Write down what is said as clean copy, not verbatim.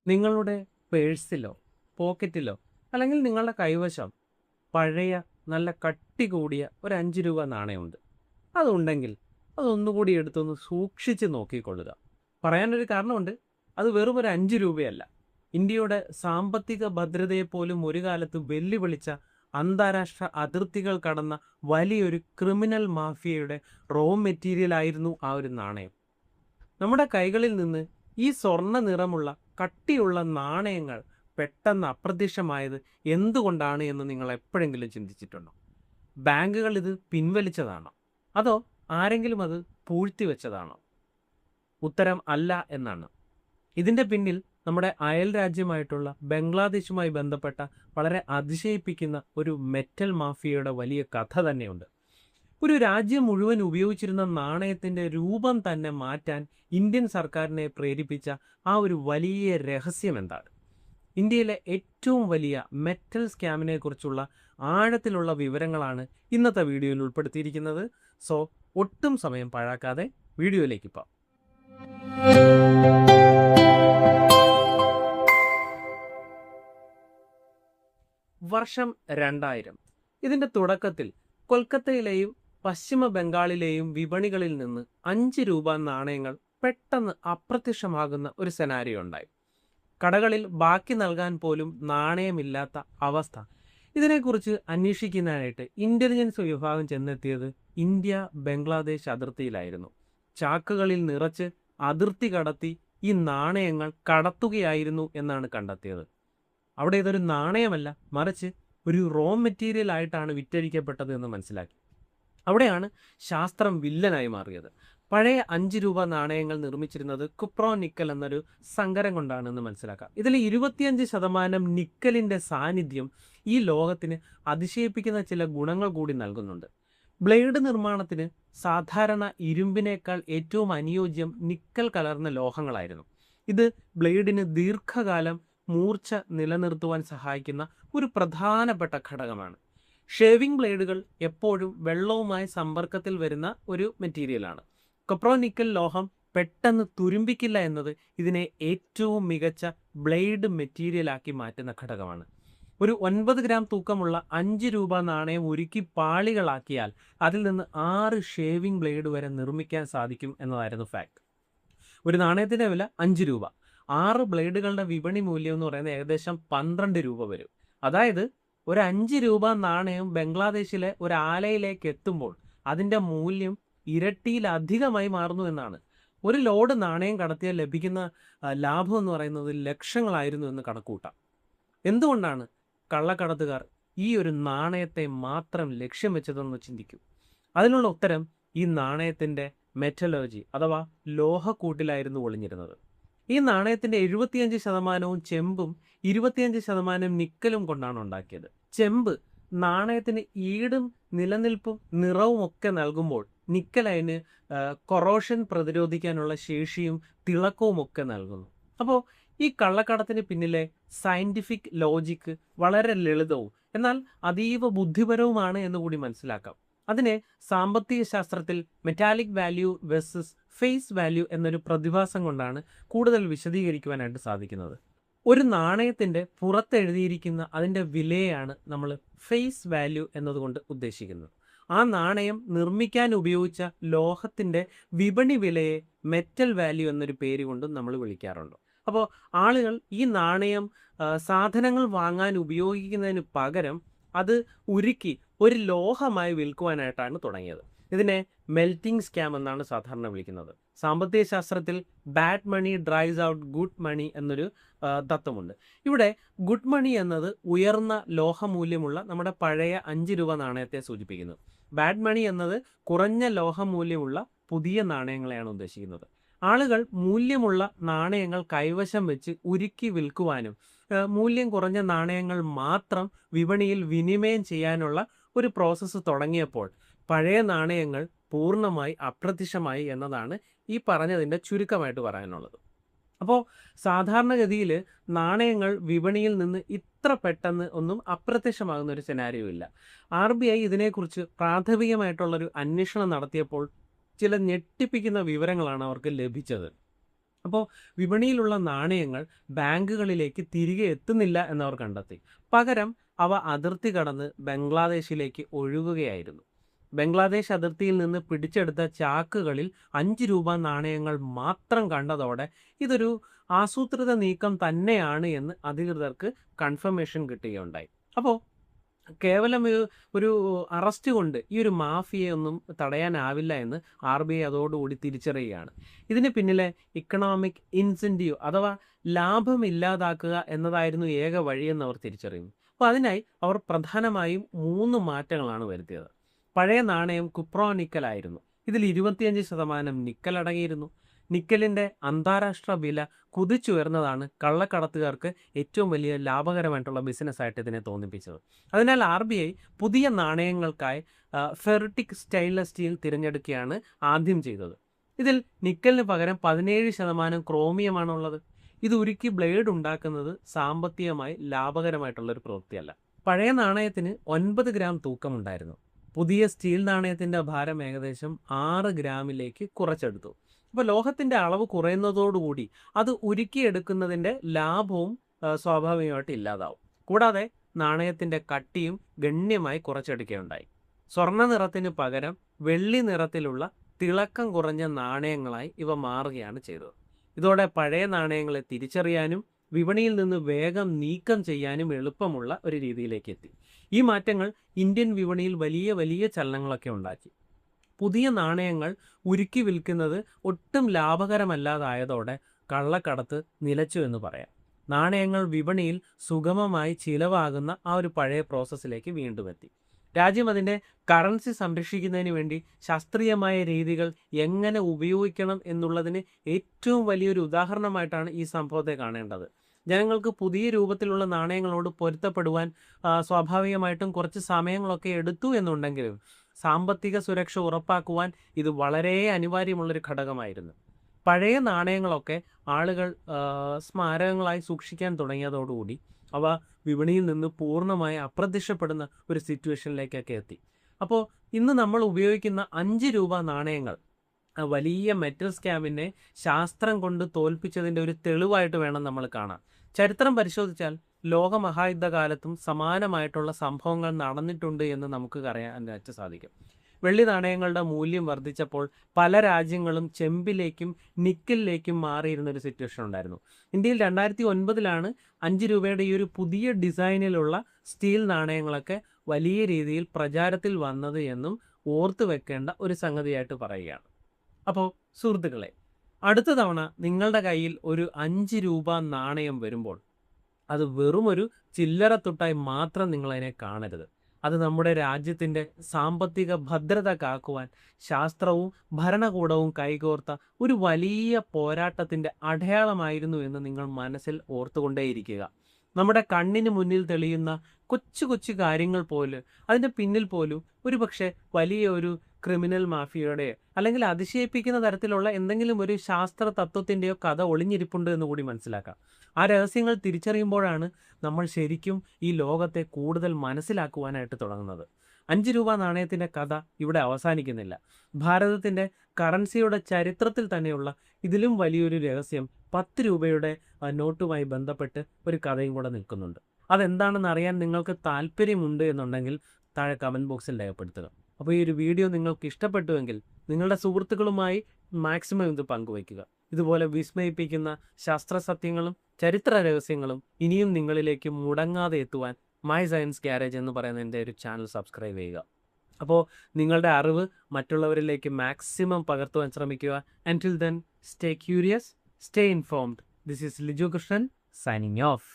നിങ്ങളുടെ പേഴ്സിലോ, പോക്കറ്റിലോ അല്ലെങ്കിൽ നിങ്ങളുടെ കൈവശം പഴയ നല്ല കട്ടി കൂടിയ ഒരു 5 രൂപ നാണയമുണ്ട്. അതുണ്ടെങ്കിൽ അതൊന്നുകൂടി എടുത്തൊന്ന് സൂക്ഷിച്ച് നോക്കിക്കൊള്ളുക. പറയാനൊരു കാരണമുണ്ട്. അത് വെറും ഒരു 5 രൂപയല്ല. ഇന്ത്യയുടെ സാമ്പത്തിക ഭദ്രതയെപ്പോലും ഒരു കാലത്ത് വെല്ലുവിളിച്ച അന്താരാഷ്ട്ര അതിർത്തികൾ കടന്ന വലിയൊരു ക്രിമിനൽ മാഫിയയുടെ റോ മെറ്റീരിയൽ ആയിരുന്നു ആ ഒരു നാണയം. നമ്മുടെ കൈകളിൽ നിന്ന് ഈ സ്വർണ്ണ നിറമുള്ള കട്ടിയുള്ള നാണയങ്ങൾ പെട്ടെന്ന് അപ്രത്യക്ഷമായത് എന്തുകൊണ്ടാണ് എന്ന് നിങ്ങൾ എപ്പോഴെങ്കിലും ചിന്തിച്ചിട്ടുണ്ടോ? ബാങ്കുകൾ ഇത് പിൻവലിച്ചതാണോ? അതോ ആരെങ്കിലും അത് പൂഴ്ത്തിവെച്ചതാണോ? ഉത്തരം അല്ല എന്നാണ്. ഇതിൻ്റെ പിന്നിൽ നമ്മുടെ അയൽ രാജ്യമായിട്ടുള്ള ബംഗ്ലാദേശുമായി ബന്ധപ്പെട്ട വളരെ അതിശയിപ്പിക്കുന്ന ഒരു മെറ്റൽ മാഫിയയുടെ വലിയ കഥ തന്നെയുണ്ട്. ഒരു രാജ്യം മുഴുവൻ ഉപയോഗിച്ചിരുന്ന നാണയത്തിൻ്റെ രൂപം തന്നെ മാറ്റാൻ ഇന്ത്യൻ സർക്കാരിനെ പ്രേരിപ്പിച്ച ആ ഒരു വലിയ രഹസ്യം എന്താണ്? ഇന്ത്യയിലെ ഏറ്റവും വലിയ മെറ്റൽ സ്കാമിനെ കുറിച്ചുള്ള ആഴത്തിലുള്ള വിവരങ്ങളാണ് ഇന്നത്തെ വീഡിയോയിൽ ഉൾപ്പെടുത്തിയിരിക്കുന്നത്. സോ ഒട്ടും സമയം പാഴാക്കാതെ വീഡിയോയിലേക്ക് പോകാം. വർഷം 2000. ഇതിൻ്റെ തുടക്കത്തിൽ കൊൽക്കത്തയിലെയും പശ്ചിമ ബംഗാളിലെയും വിപണികളിൽ നിന്ന് 5 രൂപ നാണയങ്ങൾ പെട്ടെന്ന് അപ്രത്യക്ഷമാകുന്ന ഒരു സെനാരിയോ ഉണ്ടായി. കടകളിൽ ബാക്കി നൽകാൻ പോലും നാണയമില്ലാത്ത അവസ്ഥ. ഇതിനെക്കുറിച്ച് അന്വേഷിക്കാനായിട്ട് ഇന്റലിജൻസ് വിഭാഗം ചെന്നെത്തിയത് ഇന്ത്യ ബംഗ്ലാദേശ് അതിർത്തിയിലായിരുന്നു. ചാക്കുകളിൽ നിറച്ച് അതിർത്തി കടത്തി ഈ നാണയങ്ങൾ കടത്തുകയായിരുന്നു എന്നാണ് കണ്ടെത്തിയത്. അവിടെ ഇതൊരു നാണയമല്ല, മറിച്ച് ഒരു റോ മെറ്റീരിയൽ ആയിട്ടാണ് വിറ്റഴിക്കപ്പെട്ടത് എന്ന് മനസ്സിലാക്കി. അവിടെയാണ് ശാസ്ത്രം വില്ലനായി മാറിയത്. പഴയ 5 രൂപ നാണയങ്ങൾ നിർമ്മിച്ചിരുന്നത് കുപ്രോ നിക്കൽ എന്നൊരു സങ്കരം കൊണ്ടാണെന്ന് മനസ്സിലാക്കാം. ഇതിൽ 25% നിക്കലിൻ്റെ സാന്നിധ്യം ഈ ലോകത്തിന് അതിശയിപ്പിക്കുന്ന ചില ഗുണങ്ങൾ കൂടി നൽകുന്നുണ്ട്. ബ്ലേഡ് നിർമ്മാണത്തിന് സാധാരണ ഇരുമ്പിനേക്കാൾ ഏറ്റവും അനുയോജ്യം നിക്കൽ കലർന്ന ലോഹങ്ങളായിരുന്നു. ഇത് ബ്ലേഡിന് ദീർഘകാലം മൂർച്ച നിലനിർത്തുവാൻ സഹായിക്കുന്ന ഒരു പ്രധാനപ്പെട്ട ഘടകമാണ്. ഷേവിംഗ് ബ്ലേഡുകൾ എപ്പോഴും വെള്ളവുമായി സമ്പർക്കത്തിൽ വരുന്ന ഒരു മെറ്റീരിയലാണ്. കൊപ്രോനിക്കൽ ലോഹം പെട്ടെന്ന് തുരുമ്പിക്കില്ല എന്നത് ഇതിനെ ഏറ്റവും മികച്ച ബ്ലേഡ് മെറ്റീരിയലാക്കി മാറ്റുന്ന ഘടകമാണ്. ഒരു 9 ഗ്രാം തൂക്കമുള്ള 5 രൂപ നാണയം ഉരുക്കി പാളികളാക്കിയാൽ അതിൽ നിന്ന് 6 ഷേവിംഗ് ബ്ലേഡ് വരെ നിർമ്മിക്കാൻ സാധിക്കും എന്നതായിരുന്നു ഫാക്ട്. ഒരു നാണയത്തിൻ്റെ വില 5 രൂപ. 6 ബ്ലേഡുകളുടെ വിപണി മൂല്യം എന്ന് പറയുന്നത് ഏകദേശം 12 രൂപ വരും. അതായത് ഒരു 5 രൂപ നാണയം ബംഗ്ലാദേശിലെ ഒരു ആലയിലേക്ക് എത്തുമ്പോൾ അതിൻ്റെ മൂല്യം ഇരട്ടിയിലധികമായി മാറുന്നു എന്നാണ്. ഒരു ലോഡ് നാണയം കടത്തിയാൽ ലഭിക്കുന്ന ലാഭം എന്ന് പറയുന്നത് ലക്ഷങ്ങളായിരുന്നു എന്ന് കണക്കൂട്ടാം. എന്തുകൊണ്ടാണ് കള്ളക്കടത്തുകാർ ഈ ഒരു നാണയത്തെ മാത്രം ലക്ഷ്യം വെച്ചതെന്ന് ചിന്തിക്കൂ. അതിനുള്ള ഉത്തരം ഈ നാണയത്തിൻ്റെ മെറ്റലർജി അഥവാ ലോഹക്കൂട്ടിലായിരുന്നു ഒളിഞ്ഞിരുന്നത്. ഈ നാണയത്തിൻ്റെ 75% ചെമ്പും 25% നിക്കലും കൊണ്ടാണ് ഉണ്ടാക്കിയത്. ചെമ്പ് നാണയത്തിന് ഈടും നിലനിൽപ്പും നിറവും ഒക്കെ നൽകുമ്പോൾ നിക്കൽ അതിന് കൊറോഷൻ പ്രതിരോധിക്കാനുള്ള ശേഷിയും തിളക്കവും ഒക്കെ നൽകുന്നു. അപ്പോൾ ഈ കള്ളക്കടത്തിന് പിന്നിലെ സയൻറ്റിഫിക് ലോജിക്ക് വളരെ ലളിതവും എന്നാൽ അതീവ ബുദ്ധിപരവുമാണ് എന്ന് കൂടി മനസ്സിലാക്കാം. അതിനെ സാമ്പത്തിക ശാസ്ത്രത്തിൽ metallic value versus face value എന്നൊരു പ്രതിഭാസം കൊണ്ടാണ് കൂടുതൽ വിശദീകരിക്കുവാനായിട്ട് സാധിക്കുന്നത്. ഒരു നാണയത്തിൻ്റെ പുറത്തെഴുതിയിരിക്കുന്ന അതിൻ്റെ വിലയാണ് നമ്മൾ ഫേസ് വാല്യൂ എന്നതുകൊണ്ട് ഉദ്ദേശിക്കുന്നത്. ആ നാണയം നിർമ്മിക്കാൻ ഉപയോഗിച്ച ലോഹത്തിൻ്റെ വിപണി വിലയെ മെറ്റൽ വാല്യൂ എന്നൊരു പേര് കൊണ്ടും നമ്മൾ വിളിക്കാറുണ്ട്. അപ്പോൾ ആളുകൾ ഈ നാണയം സാധനങ്ങൾ വാങ്ങാൻ ഉപയോഗിക്കുന്നതിന് പകരം അത് ഉരുക്കി ഒരു ലോഹമായി വിൽക്കുവാനായിട്ടാണ് തുടങ്ങിയത്. ഇതിനെ മെൽറ്റിംഗ് സ്കാം എന്നാണ് സാധാരണ വിളിക്കുന്നത്. സാമ്പത്തിക ശാസ്ത്രത്തിൽ ബാഡ് മണി ഡ്രൈസ് ഔട്ട് ഗുഡ് മണി എന്നൊരു തത്വമുണ്ട്. ഇവിടെ ഗുഡ് മണി എന്നത് ഉയർന്ന ലോഹമൂല്യമുള്ള നമ്മുടെ പഴയ 5 രൂപ നാണയത്തെ സൂചിപ്പിക്കുന്നു. ബാഡ് മണി എന്നത് കുറഞ്ഞ ലോഹമൂല്യമുള്ള പുതിയ നാണയങ്ങളെയാണ് ഉദ്ദേശിക്കുന്നത്. ആളുകൾ മൂല്യമുള്ള നാണയങ്ങൾ കൈവശം വെച്ച് ഉരുക്കി വിൽക്കുവാനും മൂല്യം കുറഞ്ഞ നാണയങ്ങൾ മാത്രം വിപണിയിൽ വിനിമയം ചെയ്യാനുള്ള ഒരു പ്രോസസ്സ് തുടങ്ങിയപ്പോൾ പഴയ നാണയങ്ങൾ പൂർണ്ണമായി അപ്രത്യക്ഷമായി എന്നതാണ് ഈ പറഞ്ഞതിൻ്റെ ചുരുക്കമായിട്ട് പറയാനുള്ളത്. അപ്പോൾ സാധാരണഗതിയിൽ നാണയങ്ങൾ വിപണിയിൽ നിന്ന് ഇത്ര പെട്ടെന്ന് ഒന്നും അപ്രത്യക്ഷമാകുന്ന ഒരു സെനാരിയോ ഇല്ല. RBI ഇതിനെക്കുറിച്ച് പ്രാഥമികമായിട്ടുള്ളൊരു അന്വേഷണം നടത്തിയപ്പോൾ ചില ഞെട്ടിപ്പിക്കുന്ന വിവരങ്ങളാണ് അവർക്ക് ലഭിച്ചത്. അപ്പോൾ വിപണിയിലുള്ള നാണയങ്ങൾ ബാങ്കുകളിലേക്ക് തിരികെ എത്തുന്നില്ല എന്നവർ കണ്ടെത്തി. പകരം അവ അതിർത്തി കടന്ന് ബംഗ്ലാദേശിലേക്ക് ഒഴുകുകയായിരുന്നു. ബംഗ്ലാദേശ് അതിർത്തിയിൽ നിന്ന് പിടിച്ചെടുത്ത ചാക്കുകളിൽ 5 രൂപ നാണയങ്ങൾ മാത്രം കണ്ടതോടെ ഇതൊരു ആസൂത്രിത നീക്കം തന്നെയാണ് എന്ന് അധികൃതർക്ക് കൺഫർമേഷൻ കിട്ടുകയുണ്ടായി. അപ്പോൾ കേവലം ഒരു അറസ്റ്റ് കൊണ്ട് ഈ ഒരു മാഫിയയെ ഒന്നും തടയാനാവില്ല എന്ന് RBI അതോടുകൂടി തിരിച്ചറിയുകയാണ്. ഇതിന് പിന്നിലെ ഇക്കണോമിക് ഇൻസെൻറ്റീവ് അഥവാ ലാഭം ഇല്ലാതാക്കുക എന്നതായിരുന്നു ഏക വഴിയെന്ന് അവർ തിരിച്ചറിയുന്നു. അപ്പോൾ അതിനായി അവർ പ്രധാനമായും 3 മാറ്റങ്ങളാണ് വരുത്തിയത്. പഴയ നാണയം കുപ്രോനിക്കലായിരുന്നു. ഇതിൽ 25% നിക്കൽ അടങ്ങിയിരുന്നു. നിക്കലിൻ്റെ അന്താരാഷ്ട്ര വില കുതിച്ചുയർന്നതാണ് കള്ളക്കടത്തുകാർക്ക് ഏറ്റവും വലിയ ലാഭകരമായിട്ടുള്ള ബിസിനസ്സായിട്ട് ഇതിനെ തോന്നിപ്പിച്ചത്. അതിനാൽ RBI പുതിയ നാണയങ്ങൾക്കായി ഫെറിറ്റിക് സ്റ്റെയിൻലെസ് സ്റ്റീൽ തിരഞ്ഞെടുക്കുകയാണ് ആദ്യം ചെയ്തത്. ഇതിൽ നിക്കലിന് പകരം 17% ക്രോമിയമാണുള്ളത്. ഇത് ഉരുക്കി ബ്ലേഡ് ഉണ്ടാക്കുന്നത് സാമ്പത്തികമായി ലാഭകരമായിട്ടുള്ളൊരു പ്രവൃത്തിയല്ല. പഴയ നാണയത്തിന് 9 ഗ്രാം തൂക്കമുണ്ടായിരുന്നു. പുതിയ സ്റ്റീൽ നാണയത്തിൻ്റെ ഭാരം ഏകദേശം 6 ഗ്രാമിലേക്ക് കുറച്ചെടുത്തു. അപ്പോൾ ലോഹത്തിൻ്റെ അളവ് കുറയുന്നതോടുകൂടി അത് ഉരുക്കിയെടുക്കുന്നതിൻ്റെ ലാഭവും സ്വാഭാവികമായിട്ട് ഇല്ലാതാവും. കൂടാതെ നാണയത്തിൻ്റെ കട്ടിയും ഗണ്യമായി കുറച്ചെടുക്കുകയുണ്ടായി. സ്വർണ്ണ നിറത്തിന് പകരം വെള്ളി നിറത്തിലുള്ള തിളക്കം കുറഞ്ഞ നാണയങ്ങളായി ഇവ മാറുകയാണ് ചെയ്തത്. ഇതോടെ പഴയ നാണയങ്ങളെ തിരിച്ചറിയാനും വിപണിയിൽ നിന്ന് വേഗം നീക്കം ചെയ്യാനും എളുപ്പമുള്ള ഒരു രീതിയിലേക്ക് എത്തി. ഈ മാറ്റങ്ങൾ ഇന്ത്യൻ വിപണിയിൽ വലിയ വലിയ ചലനങ്ങളൊക്കെ ഉണ്ടാക്കി. പുതിയ നാണയങ്ങൾ ഉരുക്കി വിൽക്കുന്നത് ഒട്ടും ലാഭകരമല്ലാതായതോടെ കള്ളക്കടത്ത് നിലച്ചു എന്ന് പറയാം. നാണയങ്ങൾ വിപണിയിൽ സുഗമമായി ചിലവാകുന്ന ആ ഒരു പഴയ പ്രോസസ്സിലേക്ക് വീണ്ടും എത്തി. രാജ്യം അതിൻ്റെ കറൻസി സംരക്ഷിക്കുന്നതിന് വേണ്ടി ശാസ്ത്രീയമായ രീതികൾ എങ്ങനെ ഉപയോഗിക്കണം എന്നുള്ളതിന് ഏറ്റവും വലിയൊരു ഉദാഹരണമായിട്ടാണ് ഈ സംഭവത്തെ കാണേണ്ടത്. ജനങ്ങൾക്ക് പുതിയ രൂപത്തിലുള്ള നാണയങ്ങളോട് പൊരുത്തപ്പെടുവാൻ സ്വാഭാവികമായിട്ടും കുറച്ച് സമയങ്ങളൊക്കെ എടുത്തു എന്നുണ്ടെങ്കിലും സാമ്പത്തിക സുരക്ഷ ഉറപ്പാക്കുവാൻ ഇത് വളരെ അനിവാര്യമുള്ളൊരു ഘടകമായിരുന്നു. പഴയ നാണയങ്ങളൊക്കെ ആളുകൾ സ്മാരകങ്ങളായി സൂക്ഷിക്കാൻ തുടങ്ങിയതോടുകൂടി അവ വിപണിയിൽ നിന്ന് പൂർണ്ണമായി അപ്രത്യക്ഷപ്പെടുന്ന ഒരു സിറ്റുവേഷനിലേക്കൊക്കെ എത്തി. അപ്പോൾ ഇന്ന് നമ്മൾ ഉപയോഗിക്കുന്ന 5 രൂപ നാണയങ്ങൾ വലിയ മെറ്റൽ സ്കാമിനെ ശാസ്ത്രം കൊണ്ട് തോൽപ്പിച്ചതിൻ്റെ ഒരു തെളിവായിട്ട് വേണം നമ്മൾ കാണാൻ. ചരിത്രം പരിശോധിച്ചാൽ ലോകമഹായുദ്ധകാലത്തും സമാനമായിട്ടുള്ള സംഭവങ്ങൾ നടന്നിട്ടുണ്ട് എന്ന് നമുക്ക് അറിയാനായിട്ട് സാധിക്കും. വെള്ളി നാണയങ്ങളുടെ മൂല്യം വർദ്ധിച്ചപ്പോൾ പല രാജ്യങ്ങളും ചെമ്പിലേക്കും നിക്കലിലേക്കും മാറിയിരുന്നൊരു സിറ്റുവേഷൻ ഉണ്ടായിരുന്നു. ഇന്ത്യയിൽ 2009 5 രൂപയുടെ ഈ ഒരു പുതിയ ഡിസൈനിലുള്ള സ്റ്റീൽ നാണയങ്ങളൊക്കെ വലിയ രീതിയിൽ പ്രചാരത്തിൽ വന്നത് എന്നും ഓർത്തു വെക്കേണ്ട ഒരു സംഗതിയായിട്ട് പറയുകയാണ്. അപ്പോൾ സുഹൃത്തുക്കളെ, അടുത്ത തവണ നിങ്ങളുടെ കയ്യിൽ ഒരു 5 രൂപ നാണയം വരുമ്പോൾ അത് വെറുമൊരു ചില്ലറ തുട്ടായി മാത്രം നിങ്ങളതിനെ കാണരുത്. അത് നമ്മുടെ രാജ്യത്തിൻ്റെ സാമ്പത്തിക ഭദ്രത കാക്കുവാൻ ശാസ്ത്രവും ഭരണകൂടവും കൈകോർത്ത ഒരു വലിയ പോരാട്ടത്തിൻ്റെ അടയാളമായിരുന്നു എന്ന് നിങ്ങൾ മനസ്സിൽ ഓർത്തുകൊണ്ടേയിരിക്കുക. നമ്മുടെ കണ്ണിന് മുന്നിൽ തെളിയുന്ന കൊച്ചു കൊച്ചു കാര്യങ്ങൾ പോലും അതിൻ്റെ പിന്നിൽ പോലും ഒരു പക്ഷേ വലിയ ഒരു ക്രിമിനൽ മാഫിയയുടെ അല്ലെങ്കിൽ അതിശയിപ്പിക്കുന്ന തരത്തിലുള്ള എന്തെങ്കിലും ഒരു ശാസ്ത്ര തത്വത്തിൻ്റെയോ കഥ ഒളിഞ്ഞിരിപ്പുണ്ട് എന്ന് കൂടി മനസ്സിലാക്കാം. ആ രഹസ്യങ്ങൾ തിരിച്ചറിയുമ്പോഴാണ് നമ്മൾ ശരിക്കും ഈ ലോകത്തെ കൂടുതൽ മനസ്സിലാക്കുവാനായിട്ട് തുടങ്ങുന്നത്. 5 രൂപ നാണയത്തിൻ്റെ കഥ ഇവിടെ അവസാനിക്കുന്നില്ല. ഭാരതത്തിൻ്റെ കറൻസിയുടെ ചരിത്രത്തിൽ തന്നെയുള്ള ഇതിലും വലിയൊരു രഹസ്യം 10 രൂപയുടെ നോട്ടുമായി ബന്ധപ്പെട്ട് ഒരു കഥയും കൂടെ നിൽക്കുന്നുണ്ട്. അതെന്താണെന്ന് അറിയാൻ നിങ്ങൾക്ക് താല്പര്യമുണ്ട് എന്നുണ്ടെങ്കിൽ താഴെ കമൻറ്റ് ബോക്സിൽ രേഖപ്പെടുത്തുക. അപ്പോൾ ഈ ഒരു വീഡിയോ നിങ്ങൾക്ക് ഇഷ്ടപ്പെട്ടുവെങ്കിൽ നിങ്ങളുടെ സുഹൃത്തുക്കളുമായി മാക്സിമം ഇത് പങ്കുവയ്ക്കുക. ഇതുപോലെ വിസ്മയിപ്പിക്കുന്ന ശാസ്ത്ര സത്യങ്ങളും ചരിത്ര രഹസ്യങ്ങളും ഇനിയും നിങ്ങളിലേക്ക് മുടങ്ങാതെ എത്തുവാൻ മൈ സയൻസ് ഗ്യാരേജ് എന്ന് പറയുന്ന എൻ്റെ ഒരു ചാനൽ സബ്സ്ക്രൈബ് ചെയ്യുക. അപ്പോൾ നിങ്ങളുടെ അറിവ് മറ്റുള്ളവരിലേക്ക് മാക്സിമം പകർത്തുവാൻ ശ്രമിക്കുക. Until then, stay curious, stay informed. This is Liju Krishnan signing off.